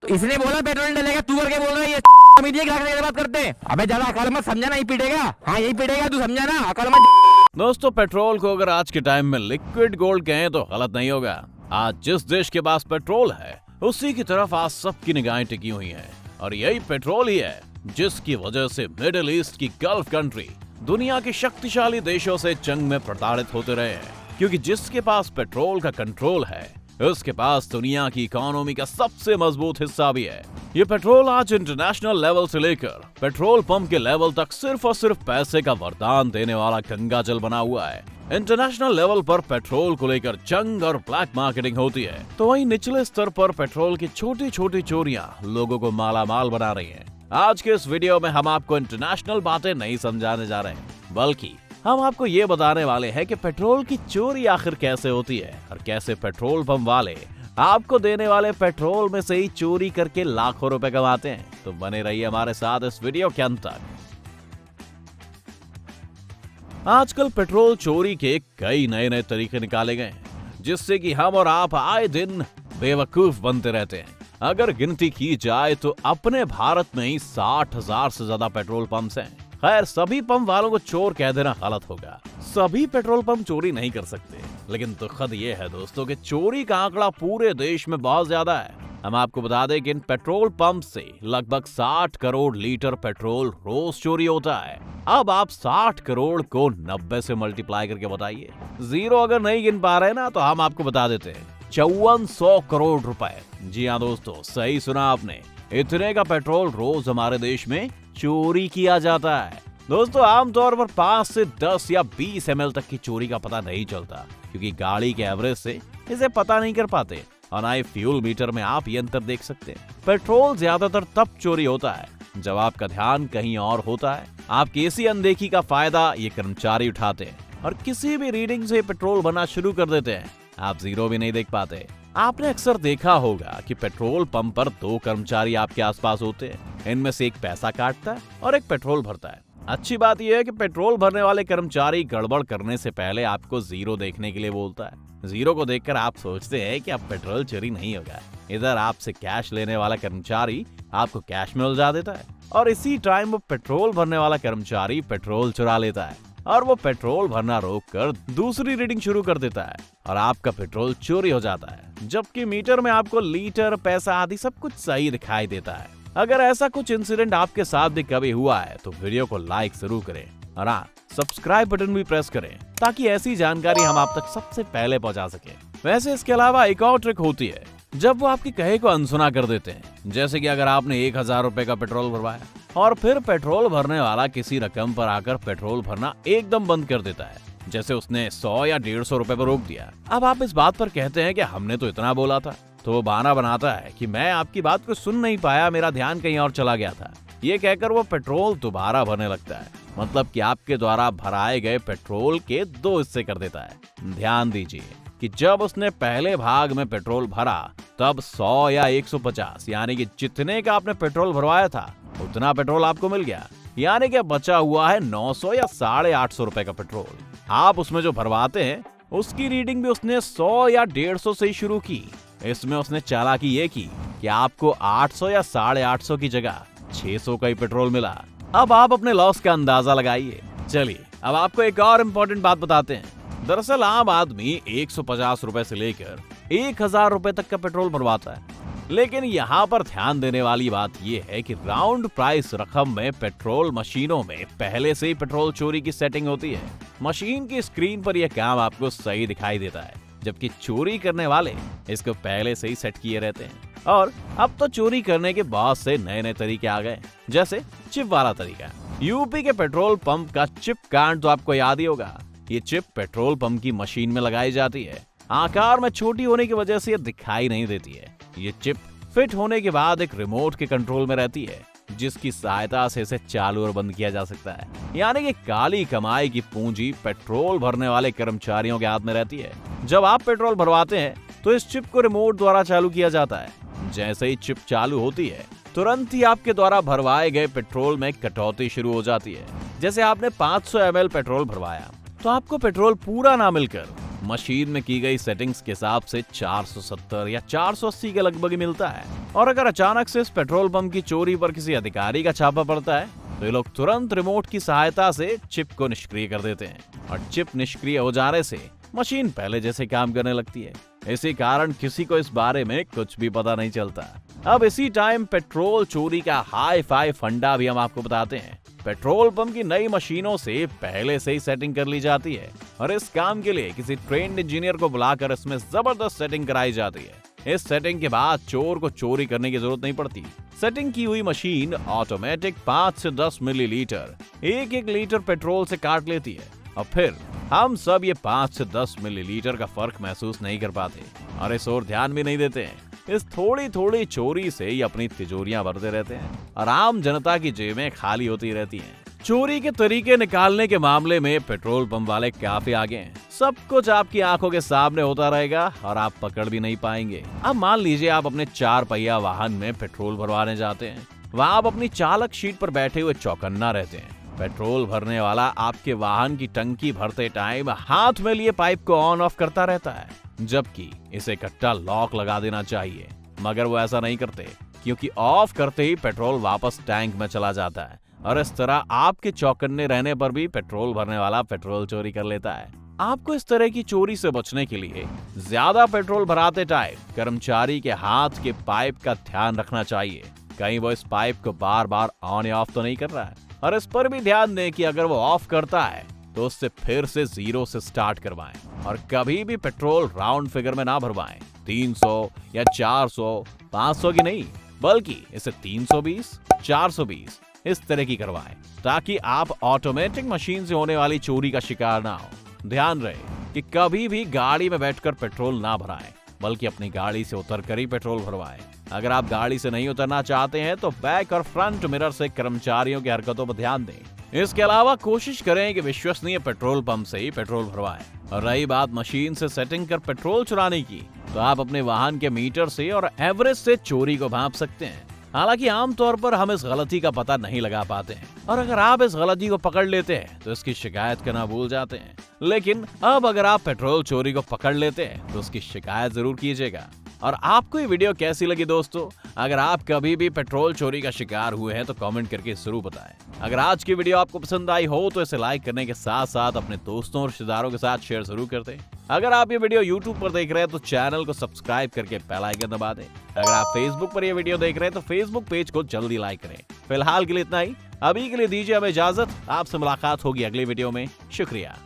तो इसने बोला पेट्रोल डलेगा, तू करके बोल रहा है ये मीडिया की कैसे बात करते हैं। अबे ज्यादा अकल मत, समझा ना, यही पीटेगा। हाँ यही पीटेगा, तू समझा ना, अकल मत। दोस्तों, पेट्रोल को अगर आज के टाइम में लिक्विड गोल्ड कहें तो गलत नहीं होगा। आज जिस देश के पास पेट्रोल है उसी की तरफ आज सबकी निगाहें टिकी हुई हैं, और यही पेट्रोल ही है जिसकी वजह से मिडिल ईस्ट की गल्फ कंट्री दुनिया के शक्तिशाली देशों से जंग में प्रताड़ित होते रहे हैं, क्योंकि जिसके पास पेट्रोल का कंट्रोल है उसके पास दुनिया की इकोनॉमी का सबसे मजबूत हिस्सा भी है। ये पेट्रोल आज इंटरनेशनल लेवल से लेकर पेट्रोल पंप के लेवल तक सिर्फ और सिर्फ पैसे का वरदान देने वाला गंगा जल बना हुआ है। इंटरनेशनल लेवल पर पेट्रोल को लेकर जंग और ब्लैक मार्केटिंग होती है, तो वहीं निचले स्तर पर पेट्रोल की छोटी छोटी चोरियां लोगों को मालामाल बना रही हैं। आज के इस वीडियो में हम आपको इंटरनेशनल बातें नहीं समझाने जा रहे हैं, बल्कि हम आपको ये बताने वाले हैं कि पेट्रोल की चोरी आखिर कैसे होती है और कैसे पेट्रोल पंप वाले आपको देने वाले पेट्रोल में से ही चोरी करके लाखों रुपए कमाते हैं। तो बने रहिए हमारे साथ इस वीडियो के अंत तक। आजकल पेट्रोल चोरी के कई नए नए तरीके निकाले गए हैं, जिससे कि हम और आप आए दिन बेवकूफ बनते रहते हैं। अगर गिनती की जाए तो अपने भारत में ही 60,000 से ज्यादा पेट्रोल पंप्स हैं। खैर, सभी पंप वालों को चोर कह देना गलत होगा। सभी पेट्रोल पंप चोरी नहीं कर सकते, लेकिन दुखद ये है दोस्तों कि चोरी का आंकड़ा पूरे देश में बहुत ज्यादा है। हम आपको बता दें कि इन पेट्रोल पंप से लगभग 60 करोड़ लीटर पेट्रोल रोज चोरी होता है। अब आप 60 करोड़ को 90 से मल्टीप्लाई करके बताइए। जीरो अगर नहीं गिन पा रहे ना, तो हम आपको बता देते हैं 5400 करोड़ रुपए। जी हाँ दोस्तों, सही सुना आपने, इतने का पेट्रोल रोज हमारे देश में चोरी किया जाता है। दोस्तों, आमतौर पर 5 से 10 या 20 ml तक की चोरी का पता नहीं चलता, क्योंकि गाड़ी के एवरेज से इसे पता नहीं कर पाते, और ना ही फ्यूल मीटर में आप ये अंतर देख सकते हैं। पेट्रोल ज्यादातर तब चोरी होता है जब आपका ध्यान कहीं और होता है। आपकी इसी अनदेखी का फायदा ये कर्मचारी उठाते हैं और किसी भी रीडिंग से पेट्रोल भरना शुरू कर देते हैं। आप जीरो भी नहीं देख पाते। आपने अक्सर देखा होगा कि पेट्रोल पंप पर 2 कर्मचारी आपके आसपास होते हैं। इनमें से एक पैसा काटता है और एक पेट्रोल भरता है। अच्छी बात यह है कि पेट्रोल भरने वाले कर्मचारी गड़बड़ करने से पहले आपको जीरो देखने के लिए बोलता है। जीरो को देखकर आप सोचते हैं कि अब पेट्रोल चोरी नहीं होगा। इधर आपसे कैश लेने वाला कर्मचारी आपको कैश में उलझा देता है, और इसी टाइम वो पेट्रोल भरने वाला कर्मचारी पेट्रोल चुरा लेता है, और वो पेट्रोल भरना रोककर दूसरी रीडिंग शुरू कर देता है, और आपका पेट्रोल चोरी हो जाता है, जबकि मीटर में आपको लीटर, पैसा आदि सब कुछ सही दिखाई देता है। अगर ऐसा कुछ इंसिडेंट आपके साथ भी कभी हुआ है तो वीडियो को लाइक जरूर करें, और हाँ, सब्सक्राइब बटन भी प्रेस करें, ताकि ऐसी जानकारी हम आप तक सबसे पहले पहुंचा सके। वैसे इसके अलावा एक और ट्रिक होती है, जब वो आपके कहे को अनसुना कर देते हैं। जैसे कि अगर आपने 1000 रुपए का पेट्रोल भरवाया और फिर पेट्रोल भरने वाला किसी रकम पर आकर पेट्रोल भरना एकदम बंद कर देता है, जैसे उसने 100 या 150 रुपए पर रोक दिया। अब आप इस बात पर कहते हैं कि हमने तो इतना बोला था, तो वो बहाना बनाता है कि मैं आपकी बात को सुन नहीं पाया, मेरा ध्यान कहीं और चला गया था। ये कहकर वो पेट्रोल दोबारा भरने लगता है, मतलब कि आपके द्वारा भराए गए पेट्रोल के 2 हिस्से कर देता है। ध्यान दीजिए कि जब उसने पहले भाग में पेट्रोल भरा तब 100 या 150, यानी कि जितने का आपने पेट्रोल भरवाया था उतना पेट्रोल आपको मिल गया, यानी कि बचा हुआ है 900 या 850 रुपए का पेट्रोल। आप उसमें जो भरवाते हैं उसकी रीडिंग भी उसने 100 या 150 से ही शुरू की। इसमें उसने चालाकी ये की कि आपको 800 या 850 की जगह 600 का ही पेट्रोल मिला। अब आप अपने लॉस का अंदाजा लगाइए। चलिए अब आपको एक और इम्पोर्टेंट बात बताते हैं। दरअसल आम आदमी 150 रुपए से लेकर 1000 रुपए तक का पेट्रोल भरवाता है, लेकिन यहाँ पर ध्यान देने वाली बात यह है कि राउंड प्राइस रकम में पेट्रोल मशीनों में पहले से ही पेट्रोल चोरी की सेटिंग होती है। मशीन की स्क्रीन पर यह काम आपको सही दिखाई देता है, जबकि चोरी करने वाले इसको पहले से ही सेट किए रहते हैं। और अब तो चोरी करने के बहुत से नए नए तरीके आ गए, जैसे चिप वाला तरीका। यूपी के पेट्रोल पंप का चिप कांड तो आपको याद ही होगा। ये चिप पेट्रोल पंप की मशीन में लगाई जाती है। आकार में छोटी होने की वजह से ये दिखाई नहीं देती है। ये चिप फिट होने के बाद एक रिमोट के कंट्रोल में रहती है, जिसकी सहायता से इसे चालू और बंद किया जा सकता है। यानी कि काली कमाई की पूंजी पेट्रोल भरने वाले कर्मचारियों के हाथ में रहती है। जब आप पेट्रोल भरवाते हैं तो इस चिप को रिमोट द्वारा चालू किया जाता है। जैसे ही चिप चालू होती है, तुरंत ही आपके द्वारा भरवाए गए पेट्रोल में कटौती शुरू हो जाती है। जैसे आपने 500 ml पेट्रोल भरवाया तो आपको पेट्रोल पूरा ना मिलकर मशीन में की गई सेटिंग्स के हिसाब से 470 या 480 के लगभग ही मिलता है। और अगर अचानक से इस पेट्रोल पंप की चोरी पर किसी अधिकारी का छापा पड़ता है तो ये लोग तुरंत रिमोट की सहायता से चिप को निष्क्रिय कर देते हैं और चिप निष्क्रिय हो जाने से मशीन पहले जैसे काम करने लगती है। इसी कारण किसी को इस बारे में कुछ भी पता नहीं चलता। अब इसी टाइम पेट्रोल चोरी का हाई फाई फंडा भी हम आपको बताते हैं। पेट्रोल पंप की नई मशीनों से पहले से ही सेटिंग कर ली जाती है और इस काम के लिए किसी ट्रेन्ड इंजीनियर को बुलाकर इसमें जबरदस्त सेटिंग कराई जाती है। इस सेटिंग के बाद चोर को चोरी करने की जरूरत नहीं पड़ती। सेटिंग की हुई मशीन ऑटोमेटिक 5 से 10 मिलीलीटर 1-1 लीटर पेट्रोल से काट लेती है और फिर हम सब ये 5 से 10 मिलीलीटर का फर्क महसूस नहीं कर पाते और इस ओर ध्यान भी नहीं देते हैं। इस थोड़ी थोड़ी चोरी से ही अपनी तिजोरियां भरते रहते हैं और आम जनता की जेबें खाली होती रहती हैं। चोरी के तरीके निकालने के मामले में पेट्रोल पंप वाले काफी आगे हैं। सब कुछ आपकी आंखों के सामने होता रहेगा और आप पकड़ भी नहीं पाएंगे। अब मान लीजिए आप अपने 4 पहिया वाहन में पेट्रोल भरवाने जाते हैं। वहाँ आप अपनी चालक सीट पर बैठे हुए चौकन्ना रहते हैं। पेट्रोल भरने वाला आपके वाहन की टंकी भरते टाइम हाथ में लिए पाइप को ऑन ऑफ करता रहता है, जबकि इसे कट्टा लॉक लगा देना चाहिए, मगर वो ऐसा नहीं करते क्योंकि ऑफ करते ही पेट्रोल वापस टैंक में चला जाता है और इस तरह आपके चौकन्ने रहने पर भी पेट्रोल भरने वाला पेट्रोल चोरी कर लेता है। आपको इस तरह की चोरी से बचने के लिए ज्यादा पेट्रोल भराते टाइम कर्मचारी के हाथ के पाइप का ध्यान रखना चाहिए, कहीं वो इस पाइप को बार बार ऑन या ऑफ तो नहीं कर रहा है। और इस पर भी ध्यान दें कि अगर वो ऑफ करता है तो उससे फिर से 0 से स्टार्ट करवाएं और कभी भी पेट्रोल राउंड फिगर में ना भरवाएं। 300 या 400, 500 की नहीं, बल्कि इसे 320, 420 इस तरह की करवाएं ताकि आप ऑटोमेटिक मशीन से होने वाली चोरी का शिकार ना हो। ध्यान रहे कि कभी भी गाड़ी में बैठकर पेट्रोल ना भराएं, बल्कि अपनी गाड़ी से उतरकर ही पेट्रोल भरवाएं। अगर आप गाड़ी से नहीं उतरना चाहते हैं तो बैक और फ्रंट मिरर से कर्मचारियों की हरकतों पर ध्यान दें। इसके अलावा कोशिश करें कि विश्वसनीय पेट्रोल पंप से ही पेट्रोल भरवाएं। और रही बात मशीन से सेटिंग कर पेट्रोल चुराने की, तो आप अपने वाहन के मीटर से और एवरेज से चोरी को भांप सकते हैं। हालांकि आमतौर पर हम इस गलती का पता नहीं लगा पाते हैं और अगर आप इस गलती को पकड़ लेते हैं तो इसकी शिकायत करना भूल जाते हैं। लेकिन अब अगर आप पेट्रोल चोरी को पकड़ लेते हैं तो उसकी शिकायत जरूर कीजिएगा। और आपको ये वीडियो कैसी लगी दोस्तों? अगर आप कभी भी पेट्रोल चोरी का शिकार हुए हैं तो कमेंट करके जरूर बताएं। अगर आज की वीडियो आपको पसंद आई हो तो इसे लाइक करने के साथ साथ अपने दोस्तों और रिश्तेदारों के साथ शेयर जरूर कर दें। अगर आप ये वीडियो YouTube पर देख रहे हैं तो चैनल को सब्सक्राइब करके बेल आइकन दबा दें। अगर आप Facebook पर ये वीडियो देख रहे हैं तो Facebook पेज को जल्दी लाइक करें। फिलहाल के लिए इतना ही। अभी के लिए दीजिए हमें इजाजत। आपसे मुलाकात होगी अगली वीडियो में। शुक्रिया।